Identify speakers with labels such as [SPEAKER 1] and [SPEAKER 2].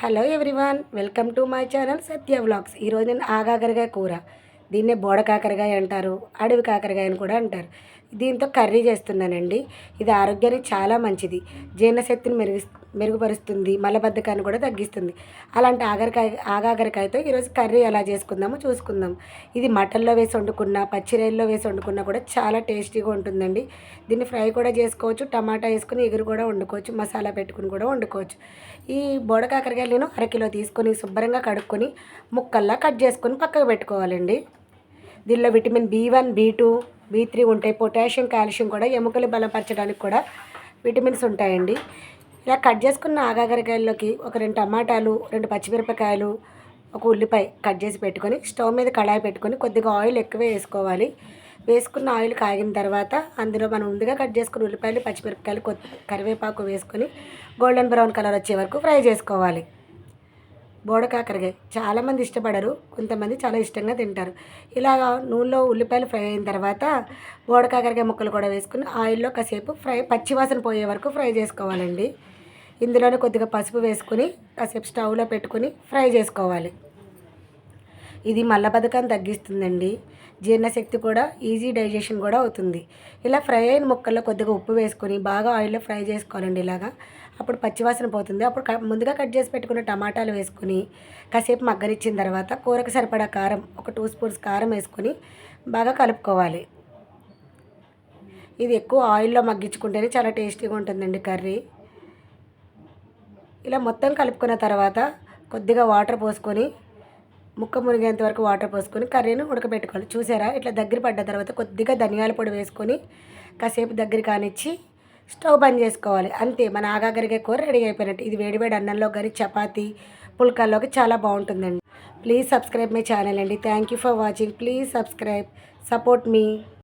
[SPEAKER 1] Hello everyone, welcome to my channel Satya vlogs. ఈరోజు నేను ఆగాకరకాయ కూర, దీన్నే బోడ కాకరకాయ అంటారు, అడవి కాకరకాయ అని కూడా అంటారు. దీంతో కర్రీ చేస్తున్నానండి. ఇది ఆరోగ్యానికి చాలా మంచిది, జీర్ణశక్తిని మెరుగుపరుస్తుంది, మలబద్ధకాన్ని కూడా తగ్గిస్తుంది. అలాంటి ఆగాకరకాయతో ఈరోజు కర్రీ ఎలా చేసుకుందామో చూసుకుందాం. ఇది మటన్లో వేసి వండుకున్నా, పచ్చిరొయ్యల్లో వేసి వండుకున్నా కూడా చాలా టేస్టీగా ఉంటుందండి. దీన్ని ఫ్రై కూడా చేసుకోవచ్చు, టమాటా వేసుకుని ఎగురు కూడా వండుకోవచ్చు, మసాలా పెట్టుకుని కూడా వండుకోవచ్చు. ఈ బోడ కాకరకాయలు నేను అరకిలో తీసుకొని శుభ్రంగా కడుక్కొని ముక్కల్లా కట్ చేసుకొని పక్కకు పెట్టుకోవాలండి. దీనిలో విటమిన్ B1, B2, B3 ఉంటాయి. పొటాషియం, కాల్షియం కూడా ఎముకలు బలపరచడానికి కూడా విటమిన్స్ ఉంటాయండి. ఇలా కట్ చేసుకున్న ఆగాకరకాయల్లోకి ఒక 2 టమాటాలు, 2 పచ్చిమిరపకాయలు, ఒక ఉల్లిపాయ కట్ చేసి పెట్టుకొని స్టవ్ మీద కళాయి పెట్టుకొని కొద్దిగా ఆయిల్ ఎక్కువ వేసుకోవాలి. వేసుకున్న ఆయిల్ కాగిన తర్వాత అందులో మనం ముందుగా కట్ చేసుకున్న ఉల్లిపాయలు, పచ్చిమిరపకాయలు, కరివేపాకు వేసుకొని గోల్డెన్ బ్రౌన్ కలర్ వచ్చే వరకు ఫ్రై చేసుకోవాలి. బోడ కాకరకాయ చాలామంది ఇష్టపడరు, కొంతమంది చాలా ఇష్టంగా తింటారు. ఇలాగా నూనెలో ఉల్లిపాయలు ఫ్రై అయిన తర్వాత బోడ కాకరకాయ ముక్కలు కూడా వేసుకుని ఆయిల్లో కాసేపు పచ్చివాసన పోయే వరకు ఫ్రై చేసుకోవాలండి. ఇందులోనే కొద్దిగా పసుపు వేసుకుని కాసేపు స్టవ్లో పెట్టుకుని ఫ్రై చేసుకోవాలి. ఇది మలబద్ధకాన్ని తగ్గిస్తుందండి, జీర్ణశక్తి కూడా, ఈజీ డైజెషన్ కూడా అవుతుంది. ఇలా ఫ్రై అయిన ముక్కల్లో కొద్దిగా ఉప్పు వేసుకొని బాగా ఆయిల్లో ఫ్రై చేసుకోవాలండి. ఇలాగా అప్పుడు పచ్చివాసన పోతుంది. అప్పుడు ముందుగా కట్ చేసి పెట్టుకున్న టమాటాలు వేసుకొని కాసేపు మగ్గనిచ్చిన తర్వాత కూరకు సరిపడా కారం, ఒక 2 స్పూన్స్ కారం వేసుకొని బాగా కలుపుకోవాలి. ఇది ఎక్కువ ఆయిల్లో మగ్గించుకుంటేనే చాలా టేస్టీగా ఉంటుందండి కర్రీ. ఇలా మొత్తం కలుపుకున్న తర్వాత కొద్దిగా వాటర్ పోసుకొని ముక్క మునిగేంత వరకు వాటర్ పోసుకొని కర్రీని ఉడకబెట్టుకోవాలి. చూసారా, ఇట్లా దగ్గర పడ్డ తర్వాత కొద్దిగా ధనియాల పొడి వేసుకొని కాసేపు దగ్గర కానిచ్చి స్టవ్ బంద్ చేసుకోవాలి. అంతే, మన ఆగాకరకాయ కూర రెడీ అయిపోయినట్టు. ఇది వేడివేడి అన్నంలో కానీ చపాతీ, పుల్కాల్లోకి చాలా బాగుంటుందండి. ప్లీజ్ సబ్స్క్రైబ్ మై ఛానల్ అండి. Thank you for watching. Please subscribe, support me.